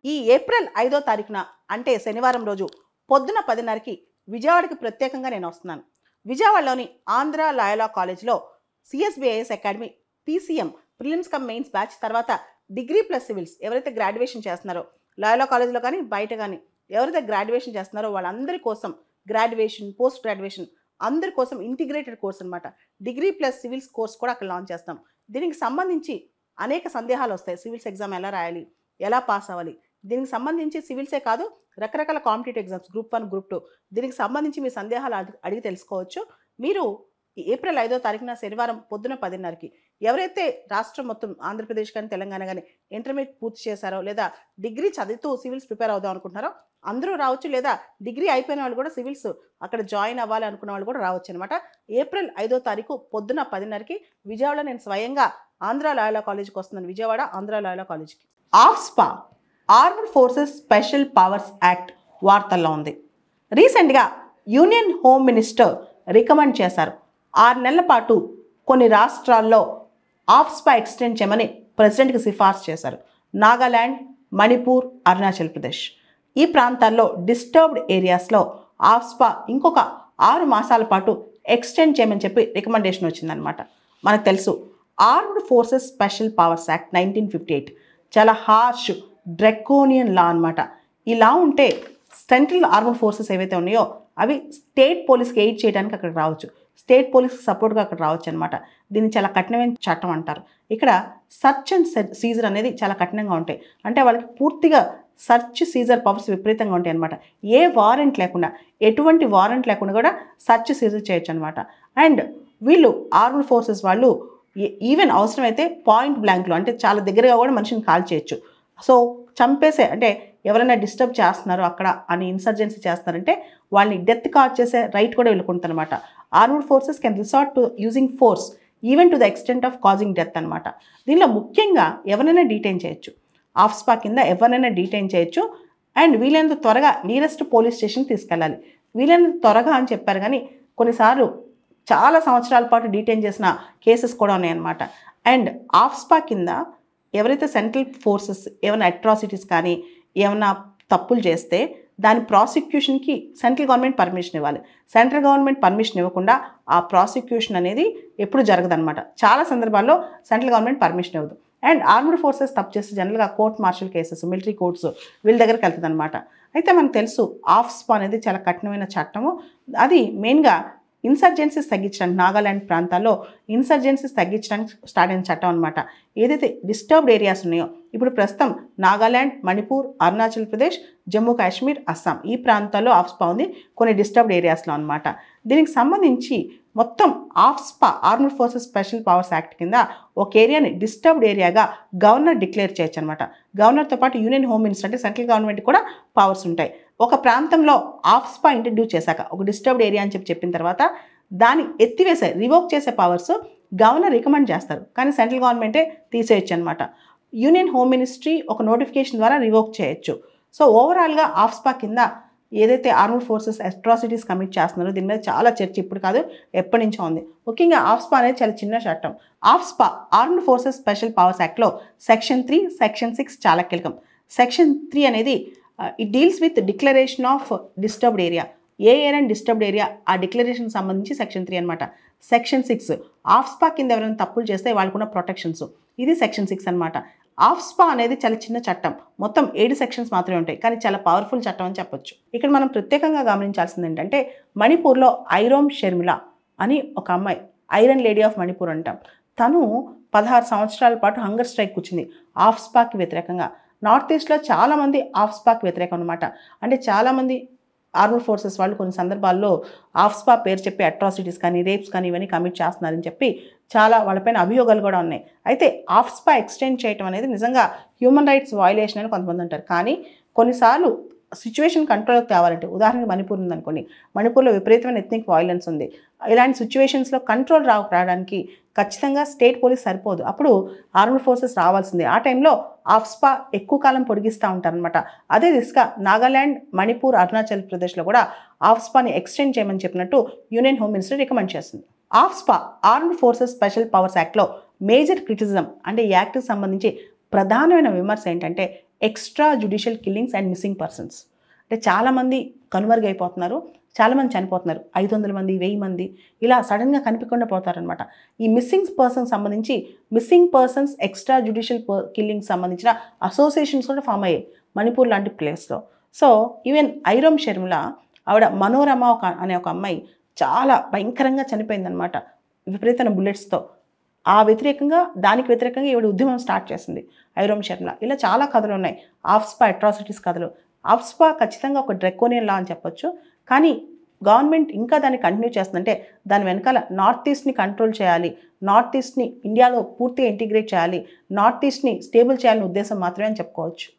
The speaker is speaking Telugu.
ఈ ఏప్రిల్ 5వ తారీఖున అంటే శనివారం రోజు పొద్దున 10:30కి విజయవాడకి ప్రత్యేకంగా నేను వస్తున్నాను. విజయవాడలోని ఆంధ్ర లాయలా కాలేజ్లో CSBIS academy PCM prelims come mains batch తర్వాత డిగ్రీ ప్లస్ సివిల్స్ ఎవరైతే గ్రాడ్యుయేషన్ చేస్తున్నారో లాయలా కాలేజ్లో కానీ బయట కానీ ఎవరైతే గ్రాడ్యుయేషన్ చేస్తున్నారో వాళ్ళందరి కోసం గ్రాడ్యుయేషన్ పోస్ట్ గ్రాడ్యుయేషన్ అందరి కోసం ఇంటిగ్రేటెడ్ కోర్స్ అనమాట. డిగ్రీ ప్లస్ సివిల్స్ కోర్స్ కూడా అక్కడ లాంచ్ చేస్తాం. దీనికి సంబంధించి అనేక సందేహాలు వస్తాయి. సివిల్స్ ఎగ్జామ్ ఎలా రాయాలి, ఎలా పాస్ అవ్వాలి, దీనికి సంబంధించి సివిల్సే కాదు రకరకాల కాంపిటేటివ్ ఎగ్జామ్స్ గ్రూప్ 1 గ్రూప్ 2 దీనికి సంబంధించి మీ సందేహాలు అడిగి తెలుసుకోవచ్చు. మీరు ఏప్రిల్ 5వ తారీఖున శనివారం పొద్దున 10:30కి ఎవరైతే రాష్ట్రం మొత్తం ఆంధ్రప్రదేశ్ కానీ తెలంగాణ కానీ ఇంటర్మీడియట్ పూర్తి చేశారో లేదా డిగ్రీ చదువుతూ సివిల్స్ ప్రిపేర్ అవుదాం అనుకుంటున్నారో అందరూ రావచ్చు. లేదా డిగ్రీ అయిపోయిన వాళ్ళు కూడా సివిల్స్ అక్కడ జాయిన్ అవ్వాలి అనుకున్న వాళ్ళు కూడా రావచ్చు అనమాట. ఏప్రిల్ 5వ తారీఖు పొద్దున 10:30కి విజయవాడలో నేను స్వయంగా ఆంధ్ర లాయలా కాలేజ్కి వస్తున్నాను. విజయవాడ ఆంధ్ర లాయలా కాలేజ్కి. ఆఫ్స్పా armed forces special powers act వార్తల్లో ఉంది. రీసెంట్గా యూనియన్ హోమ్ మినిస్టర్ రికమెండ్ చేశారు 6 నెలల పాటు కొన్ని రాష్ట్రాల్లో ఆఫ్స్పా ఎక్స్టెండ్ చేయమని ప్రెసిడెంట్కి సిఫార్సు చేశారు. నాగాల్యాండ్, మణిపూర్, అరుణాచల్ ప్రదేశ్ ఈ ప్రాంతాల్లో డిస్టర్బ్డ్ ఏరియాస్లో ఆఫ్స్పా ఇంకొక 6 మాసాల పాటు ఎక్స్టెండ్ చేయమని చెప్పి రికమెండేషన్ వచ్చిందనమాట. మనకు తెలుసు armed forces special powers act 1958 చాలా హార్ష్ డ్రెకోనియన్ లా అనమాట. ఈ లా ఉంటే సెంట్రల్ ఆర్మ్డ్ ఫోర్సెస్ ఏవైతే ఉన్నాయో అవి స్టేట్ పోలీస్కి ఎయిడ్ చేయడానికి అక్కడికి రావచ్చు, స్టేట్ పోలీస్కి సపోర్ట్గా అక్కడ రావచ్చు అనమాట. దీన్ని చాలా కఠినమైన చట్టం అంటారు. ఇక్కడ సర్చ్ అండ్ సీజర్ అనేది చాలా కఠినంగా ఉంటాయి. అంటే వాళ్ళకి పూర్తిగా సర్చ్ సీజర్ పవర్స్ విపరీతంగా ఉంటాయి అనమాట. ఏ వారెంట్ లేకుండా, ఎటువంటి వారెంట్ లేకుండా కూడా సర్చ్ సీజర్ చేయొచ్చు అనమాట. అండ్ వీళ్ళు ఆర్మ్డ్ ఫోర్సెస్ వాళ్ళు ఈవెన్ అవసరమైతే పాయింట్ బ్లాంక్లో అంటే చాలా దగ్గరగా కూడా మనిషిని కాల్ చేయొచ్చు. సో చంపేసే అంటే ఎవరైనా డిస్టర్బ్ చేస్తున్నారో అక్కడ అని ఇన్సర్జెన్సీ చేస్తున్నారంటే వాళ్ళని డెత్ కాజ్ చేసే రైట్ కూడా వెళ్ళుకుంటారనమాట. Armed forces can resort to using force even to the extent of causing death అనమాట. దీనిలో ముఖ్యంగా ఎవరైనా డీటైన్ చేయొచ్చు, ఆఫ్స్పా కింద ఎవరైనా డీటైన్ చేయొచ్చు. అండ్ వీలైనంత త్వరగా నియరెస్ట్ పోలీస్ స్టేషన్ తీసుకెళ్ళాలి. వీలైనంత త్వరగా అని చెప్పారు కానీ కొన్నిసార్లు చాలా సంవత్సరాల పాటు డీటైన్ చేసిన కేసెస్ కూడా ఉన్నాయన్నమాట. అండ్ ఆఫ్స్పా కింద ఎవరైతే సెంట్రల్ ఫోర్సెస్ ఏమైనా అట్రాసిటీస్ కానీ ఏమైనా తప్పులు చేస్తే దాని ప్రాసిక్యూషన్కి సెంట్రల్ గవర్నమెంట్ పర్మిషన్ ఇవ్వాలి. సెంట్రల్ గవర్నమెంట్ పర్మిషన్ ఇవ్వకుండా ఆ ప్రాసిక్యూషన్ అనేది ఎప్పుడు జరగదనమాట. చాలా సందర్భాల్లో సెంట్రల్ గవర్నమెంట్ పర్మిషన్ ఇవ్వదు. అండ్ ఆర్మ్డ్ ఫోర్సెస్ తప్పు చేస్తే జనరల్గా court martial cases, military courts వీళ్ళ దగ్గరికి వెళ్తుంది అనమాట. అయితే మనకు తెలుసు ఆఫ్స్పా అనేది చాలా కఠినమైన చట్టము. అది మెయిన్గా ఇన్సర్జెన్సీస్ తగ్గించడానికి నాగాల్యాండ్ ప్రాంతాల్లో ఇన్సర్జెన్సీస్ తగ్గించడానికి స్టార్ట్ అయిన చట్టం అనమాట. ఏదైతే డిస్టర్బ్డ్ ఏరియాస్ ఉన్నాయో ఇప్పుడు ప్రస్తుతం నాగాల్యాండ్, మణిపూర్, అరుణాచల్ ప్రదేశ్, జమ్మూ కాశ్మీర్, అస్సాం ఈ ప్రాంతాల్లో ఆఫ్స్పా ఉంది, కొన్ని డిస్టర్బ్డ్ ఏరియాస్లో అనమాట. దీనికి సంబంధించి మొత్తం ఆఫ్స్పా armed forces special powers act కింద ఒక ఏరియాని డిస్టర్బ్డ్ ఏరియాగా గవర్నర్ డిక్లేర్ చేయొచ్చు అనమాట. గవర్నర్తో పాటు యూనియన్ హోమ్ మినిస్టర్ అంటే సెంట్రల్ గవర్నమెంట్ కూడా పవర్స్ ఉంటాయి. ఒక ప్రాంతంలో ఆఫ్స్పా ఇంట్రడ్యూస్ చేశాక ఒక డిస్టర్బ్డ్ ఏరియా అని చెప్పిన తర్వాత దాన్ని ఎత్తివేసే రివోక్ చేసే పవర్స్ గవర్నర్ రికమెండ్ చేస్తారు, కానీ సెంట్రల్ గవర్నమెంటే తీసేయచ్చు అనమాట. యూనియన్ హోమ్ మినిస్ట్రీ ఒక నోటిఫికేషన్ ద్వారా రివోక్ చేయొచ్చు. సో ఓవరాల్గా ఆఫ్స్పా కింద ఏదైతే ఆర్మ్డ్ ఫోర్సెస్ అట్రాసిటీస్ కమిట్ చేస్తున్నారో దీని మీద చాలా చర్చ ఇప్పుడు కాదు ఎప్పటి నుంచో ఉంది. ముఖ్యంగా ఆఫ్స్పా అనేది చాలా చిన్న చట్టం. ఆఫ్స్పా ఆర్మ్డ్ ఫోర్సెస్ స్పెషల్ పవర్స్ యాక్ట్లో సెక్షన్ 3, సెక్షన్ 6 చాలా కీలకం. సెక్షన్ 3 అనేది it deals with declaration of disturbed area. A area disturbed area ఆ డిక్లరేషన్కి సంబంధించి సెక్షన్ 3 అనమాట. సెక్షన్ 6 ఆఫ్స్పా కింద ఎవరైనా తప్పులు చేస్తే వాళ్ళకున్న ప్రొటెక్షన్స్, ఇది సెక్షన్ 6 అనమాట. ఆఫ్స్పా అనేది చాలా చిన్న చట్టం, మొత్తం 7 సెక్షన్స్ మాత్రమే ఉంటాయి, కానీ చాలా పవర్ఫుల్ చట్టం అని చెప్పొచ్చు. ఇక్కడ మనం ప్రత్యేకంగా గమనించాల్సింది ఏంటంటే మణిపూర్లో ఐరోమ్ షర్మిల అని ఒక అమ్మాయి, ఐరన్ లేడీ ఆఫ్ మణిపూర్ అంటాం, తను 16 సంవత్సరాల పాటు హంగర్ స్ట్రైక్ కూర్చుంది ఆఫ్స్పాకి వ్యతిరేకంగా. నార్త్ ఈస్ట్లో చాలామంది ఆఫ్స్పాకి వ్యతిరేకం అనమాట. అంటే చాలామంది ఆర్మ్డ్ ఫోర్సెస్ వాళ్ళు కొన్ని సందర్భాల్లో ఆఫ్స్పా పేరు చెప్పి అట్రాసిటీస్ కానీ రేప్స్ కానీ ఇవన్నీ కమిట్ చేస్తున్నారని చెప్పి చాలా వాళ్ళపైన అభియోగాలు కూడా ఉన్నాయి. అయితే ఆఫ్స్పా ఎక్స్టెండ్ చేయడం అనేది నిజంగా హ్యూమన్ రైట్స్ వయలేషన్ అని కొంతమంది అంటారు. కానీ కొన్నిసార్లు సిచ్యువేషన్ కంట్రోల్కి తేవాలంటే ఉదాహరణకి మణిపూర్ ఉందనుకోండి, మణిపూర్లో విపరీతమైన ఎథ్నిక్ వైలెన్స్ ఉంది. ఇలాంటి సిచ్యువేషన్స్లో కంట్రోల్ రావడానికి ఖచ్చితంగా స్టేట్ పోలీస్ సరిపోదు, అప్పుడు ఆర్మ్డ్ ఫోర్సెస్ రావాల్సిందే. ఆ టైంలో ఆఫ్స్పా ఎక్కువ కాలం పొడిగిస్తూ ఉంటారనమాట. అదే దిశగా నాగాల్యాండ్, మణిపూర్, అరుణాచల్ ప్రదేశ్లో కూడా ఆఫ్స్పాని ఎక్స్టెండ్ చేయమని చెప్పినట్టు యూనియన్ హోమ్ మినిస్టర్ రికమెండ్ చేస్తుంది. ఆఫ్స్పా ఆర్మ్డ్ ఫోర్సెస్ స్పెషల్ పవర్స్ యాక్ట్లో మేజర్ క్రిటిసిజం అంటే ఈ యాక్ట్కి సంబంధించి ప్రధానమైన విమర్శ ఏంటంటే extra judicial killings and missing persons. అంటే చాలామంది కనుమరుగైపోతున్నారు, చాలామంది చనిపోతున్నారు. 500 మంది, 1000 మంది ఇలా సడన్గా కనిపించకుండా పోతారనమాట. ఈ మిస్సింగ్ పర్సన్స్ సంబంధించి missing persons extra judicial killings సంబంధించిన అసోసియేషన్స్ కూడా ఫామ్ అయ్యాయి మణిపూర్ లాంటి ప్లేస్లో. సో ఈవెన్ ఐరోమ్ షర్మిల ఆవిడ మనోరమ అనే ఒక అమ్మాయి చాలా భయంకరంగా చనిపోయిందనమాట, విపరీతమైన బుల్లెట్స్తో. దానికి వ్యతిరేకంగా ఈవిడ ఉద్యమం స్టార్ట్ చేసింది ఐరోమ్ షర్మిల. ఇలా చాలా కథలు ఉన్నాయి, ఆఫ్స్పా అట్రాసిటీస్ కథలు. ఆఫ్స్పా ఖచ్చితంగా ఒక డ్రెకోనియన్ లా అని చెప్పొచ్చు, కానీ గవర్నమెంట్ ఇంకా దాన్ని కంటిన్యూ చేస్తుందంటే దాని వెనకాల నార్త్ ఈస్ట్ని కంట్రోల్ చేయాలి, నార్త్ ఈస్ట్ని ఇండియాలో పూర్తిగా ఇంటిగ్రేట్ చేయాలి, నార్త్ ఈస్ట్ని స్టేబుల్ చేయాలనే ఉద్దేశం మాత్రమే అని చెప్పుకోవచ్చు.